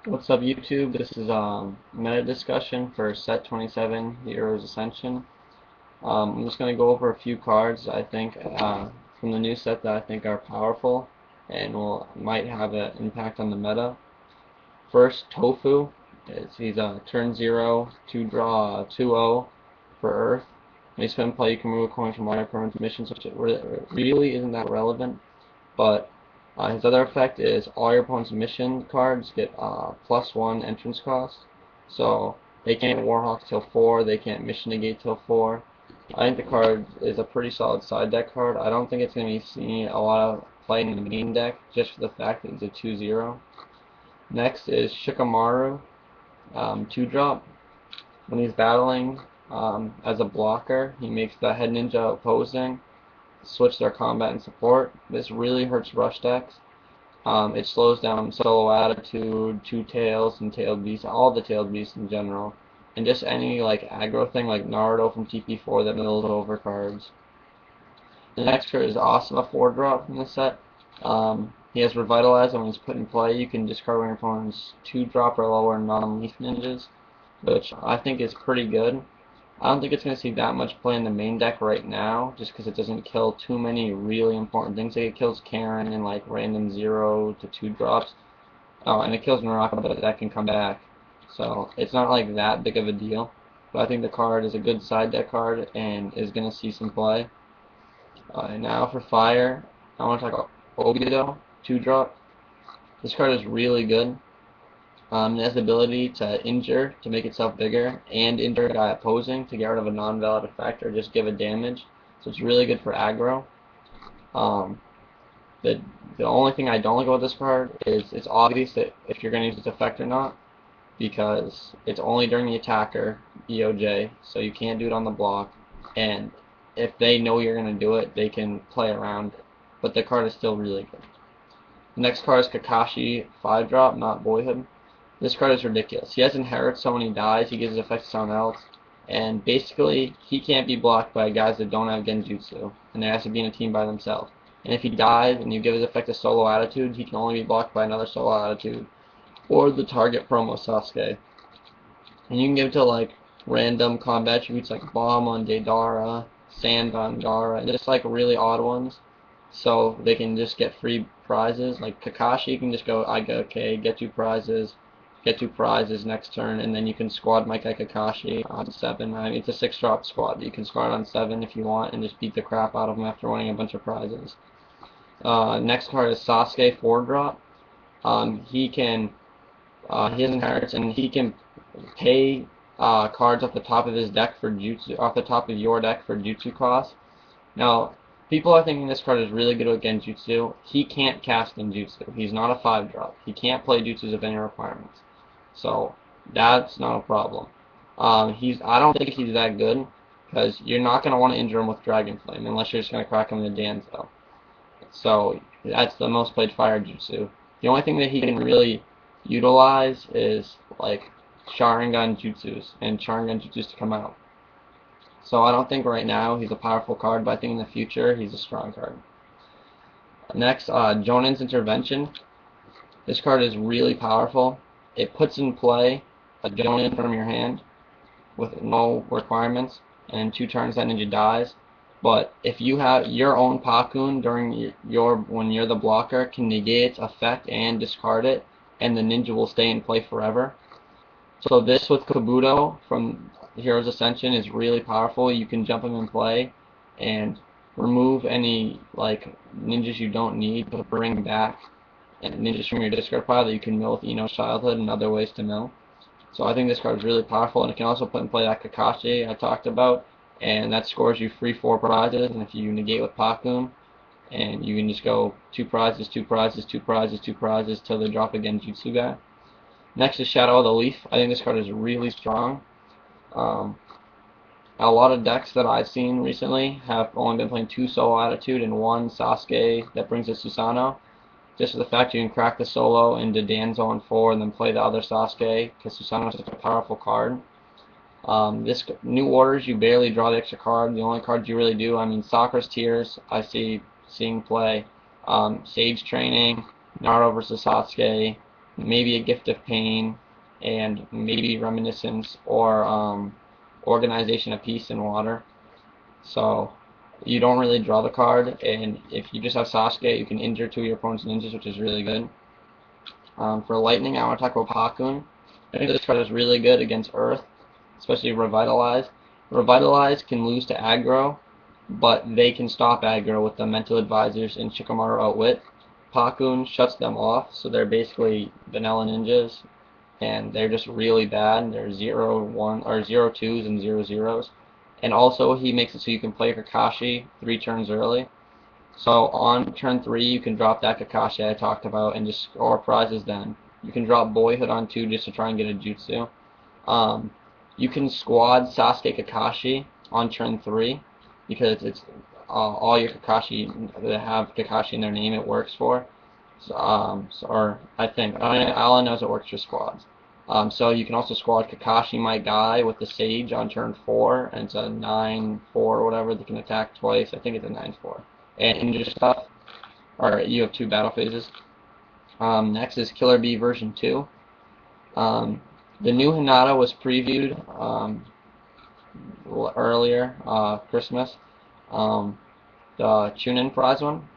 What's up, YouTube? This is meta discussion for set 27, the Heroes Ascension. I'm just going to go over a few cards I think from the new set that I think are powerful and will might have an impact on the meta. First, Tofu. He's a turn 0, 2 draw, 2/0 for Earth. When you spend play, you can remove a coin from minor permanent missions, which really isn't that relevant. But his other effect is all your opponent's mission cards get +1 entrance cost. So they can't Warhawk till 4, they can't mission negate till 4. I think the card is a pretty solid side deck card. I don't think it's going to be seeing a lot of play in the main deck just for the fact that it's a 2/0. Next is Shikamaru, 2-drop. When he's battling as a blocker, he makes the head ninja opposing switch their combat and support. This really hurts rush decks. It slows down Solo Attitude, Two Tails, and Tailed Beasts, all the Tailed Beasts in general, and just any like aggro thing like Naruto from TP4 that mills over cards. The next card is Asuma 4-drop from the set. He has Revitalize, and when he's put in play, you can discard one of your opponent's 2-drop or lower non-leaf ninjas, which I think is pretty good. I don't think it's going to see that much play in the main deck right now, just because it doesn't kill too many really important things. Like it kills Karen and like random 0 to 2 drops. Oh, and it kills Naraka, but that can come back. So it's not like that big of a deal. But I think the card is a good side deck card and is going to see some play. Now for fire, I want to talk about Obito, 2-drop. This card is really good. It has the ability to injure, to make itself bigger, and injure a guy opposing to get rid of a non-valid effect or just give a damage. So it's really good for aggro. Um, the, the only thing I don't like about this card is it's obvious that if you're going to use its effect or not, because it's only during the attacker, EOJ, so you can't do it on the block, and if they know you're going to do it, they can play around it. But the card is still really good. The next card is Kakashi 5-drop, not Boyhood. This card is ridiculous. He has Inherit, so when he dies, he gives his effect to someone else. And basically, he can't be blocked by guys that don't have Genjutsu. And they have to be in a team by themselves. And if he dies and you give his effect to Solo Attitude, he can only be blocked by another Solo Attitude. Or the target promo Sasuke. And you can give it to like random combat attributes like Bomb on Deidara, Sand on Gaara, and just like really odd ones. So they can just get free prizes. Like Kakashi can just go, okay, get 2 prizes next turn, and then you can squad my Kakashi on 7. I mean, it's a 6-drop squad, but you can squad on 7 if you want and just beat the crap out of him after winning a bunch of prizes. Next card is Sasuke 4-drop. He has inherits, and he can pay cards off the top of his deck for jutsu, off the top of your deck for jutsu cost. Now, people are thinking this card is really good with Genjutsu. He can't cast Genjutsu. He's not a 5-drop. He can't play jutsus of any requirements. So that's not a problem. I don't think he's that good because you're not going to want to injure him with Dragon Flame unless you're just going to crack him in the Danzo. So that's the most played fire jutsu. The only thing that he can really utilize is like Sharingan jutsus and Sharingan jutsus to come out. So I don't think right now he's a powerful card, but I think in the future he's a strong card. Next, Jonin's Intervention. This card is really powerful. It puts in play a Jonin from your hand with no requirements, and in 2 turns that ninja dies. But if you have your own Pakun during when you're the blocker, can negate its effect and discard it, and the ninja will stay in play forever. So this with Kabuto from Heroes Ascension is really powerful. You can jump him in play and remove any like ninjas you don't need, but bring back and ninjas from your discard pile that you can mill with Ino's Childhood and other ways to mill. So I think this card is really powerful, and it can also put in play that Kakashi I talked about, and that scores you free 4 prizes, and if you negate with Pakun, and you can just go 2 prizes, 2 prizes, 2 prizes, 2 prizes till they drop again Jutsu guy. Next is Shadow of the Leaf. I think this card is really strong. A lot of decks that I've seen recently have only been playing 2 Solo Attitude and 1 Sasuke that brings a Susanoo. Just for the fact you can crack the solo into Danzo on 4 and then play the other Sasuke, because Susanoo is such a powerful card. This new orders, you barely draw the extra card. The only cards you really do, I mean, Sakura's Tears, I seeing play. Sage Training, Naruto versus Sasuke, maybe a Gift of Pain, and maybe Reminiscence or Organization of Peace and Water. So you don't really draw the card, and if you just have Sasuke, you can injure two of your opponent's ninjas, which is really good. For Lightning, I want to talk about Pakun. I think this card is really good against Earth, especially Revitalize. Revitalize can lose to aggro, but they can stop aggro with the Mental Advisors and Shikamaru Outwit. Pakun shuts them off, so they're basically vanilla ninjas, and they're just really bad. They're 0-1 or 0-2s and 0-0s. And also he makes it so you can play Kakashi 3 turns early. So on turn 3 you can drop that Kakashi I talked about and just score prizes then. You can drop Boyhood on 2 just to try and get a jutsu. You can squad Sasuke Kakashi on turn 3 because it's all your Kakashi that have Kakashi in their name it works for. Or I think all I know is it works for squads. So you can also squad Kakashi My Guy with the Sage on turn 4, and it's a 9-4 or whatever that can attack twice. I think it's a 9-4. And injure stuff. Or you have 2 battle phases. Next is Killer Bee version 2. The new Hinata was previewed earlier, Christmas. The Chunin prize one.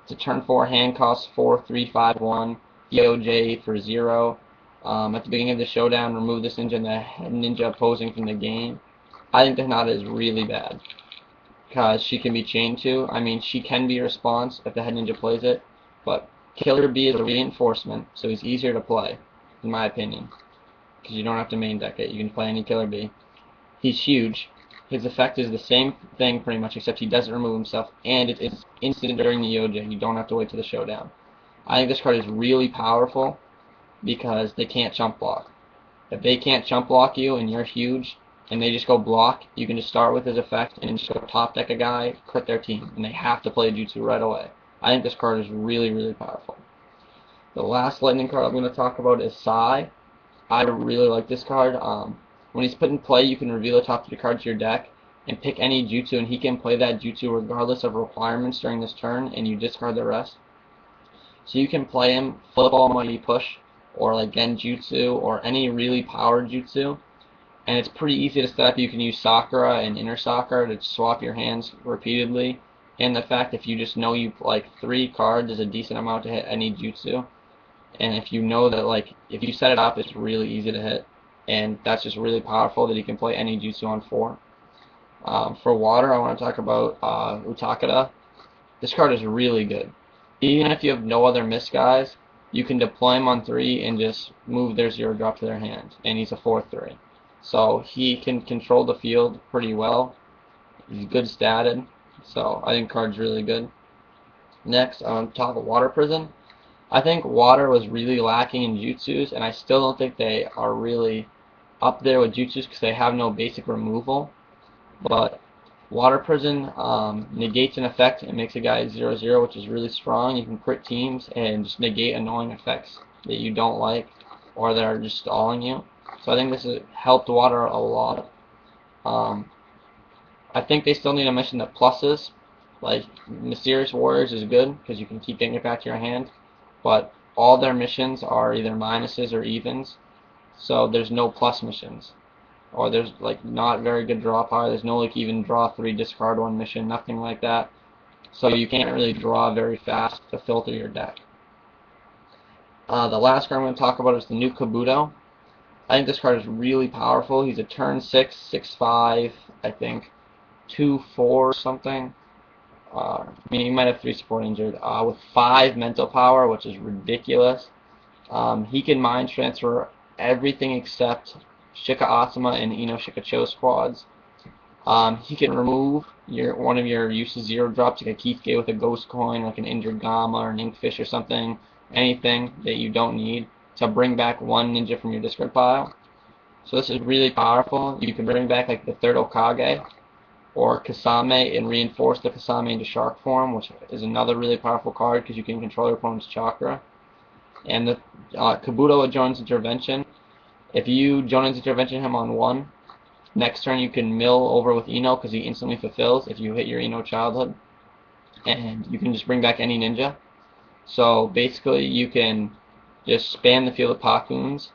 It's a turn 4 hand cost 4, 3, 5, 1. DOJ for 0. At the beginning of the showdown, remove this ninja and the head ninja opposing from the game. I think the Hinata is really bad because she can be chained to. I mean, she can be a response if the head ninja plays it, but Killer Bee is a reinforcement, so he's easier to play, in my opinion, because you don't have to main deck it. You can play any Killer Bee. He's huge. His effect is the same thing pretty much, except he doesn't remove himself, and it's instant during the EOJ. You don't have to wait till the showdown. I think this card is really powerful because they can't chump block. If they can't chump block you and you're huge, and they just go block, you can just start with his effect and just go top deck a guy, crit their team, and they have to play Jutsu right away. I think this card is really, really powerful. The last lightning card I'm going to talk about is Sai. I really like this card. When he's put in play, you can reveal the top 3 cards to your deck and pick any Jutsu, and he can play that Jutsu regardless of requirements during this turn, and you discard the rest. So you can play him Flip Almighty Push, or like Genjutsu, or any really powered Jutsu. And it's pretty easy to set up. You can use Sakura and Inner Sakura to swap your hands repeatedly. And the fact if you just know you like 3 cards is a decent amount to hit any Jutsu. And if you know that like if you set it up, it's really easy to hit. And that's just really powerful that you can play any Jutsu on 4. For water, I want to talk about Utakata. This card is really good. Even if you have no other miss guys, you can deploy him on 3 and just move their 0 drop to their hand. And he's a 4/3. So he can control the field pretty well. He's good statted. So I think card's really good. Next, on top of Water Prison. I think Water was really lacking in Jutsus, and I still don't think they are really up there with Jutsus because they have no basic removal. But Water Prison negates an effect and makes a guy 0/0, which is really strong. You can crit teams and just negate annoying effects that you don't like or that are just stalling you. So I think this has helped Water a lot. I think they still need a mission that pluses. Like Mysterious Warriors is good because you can keep getting it back to your hand, but all their missions are either minuses or evens. So there's no plus missions, or there's like not very good draw power. There's no like even draw 3 discard 1 mission, nothing like that. So you can't really draw very fast to filter your deck. The last card I'm going to talk about is the new Kabuto. I think this card is really powerful. He's a turn 6, 6/5, I think, 2/4 something. I mean, he might have 3 support injured. With 5 mental power, which is ridiculous. He can mind transfer everything except Shika Asuma and Ino Shikacho squads. He can remove one of your uses 0 drops, like a Keithgate with a ghost coin, like an injured Gamma or an Inkfish or something. Anything that you don't need to bring back 1 ninja from your discard pile. So this is really powerful. You can bring back like the 3rd Okage or Kasame and reinforce the Kasame into shark form, which is another really powerful card because you can control your opponent's chakra. And the Kabuto with Jonan's Intervention. If you Jonan's Intervention him on 1, next turn you can mill over with Ino because he instantly fulfills if you hit your Ino childhood. And you can just bring back any ninja. So basically you can just spam the field of Pakuns,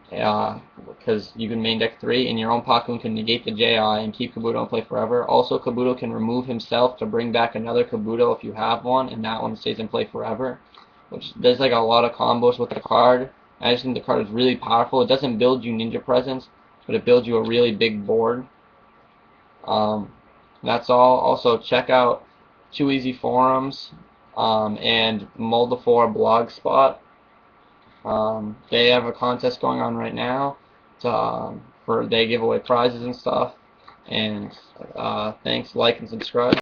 because you can main deck 3, and your own Pakun can negate the JI and keep Kabuto in play forever. Also, Kabuto can remove himself to bring back another Kabuto if you have one, and that one stays in play forever. Which there's like a lot of combos with the card. I just think the card is really powerful. It doesn't build you Ninja Presence, but it builds you a really big board. That's all. Also, check out Too Easy Forums and Mold4 Blogspot. They have a contest going on right now for they give away prizes and stuff. And thanks, like and subscribe.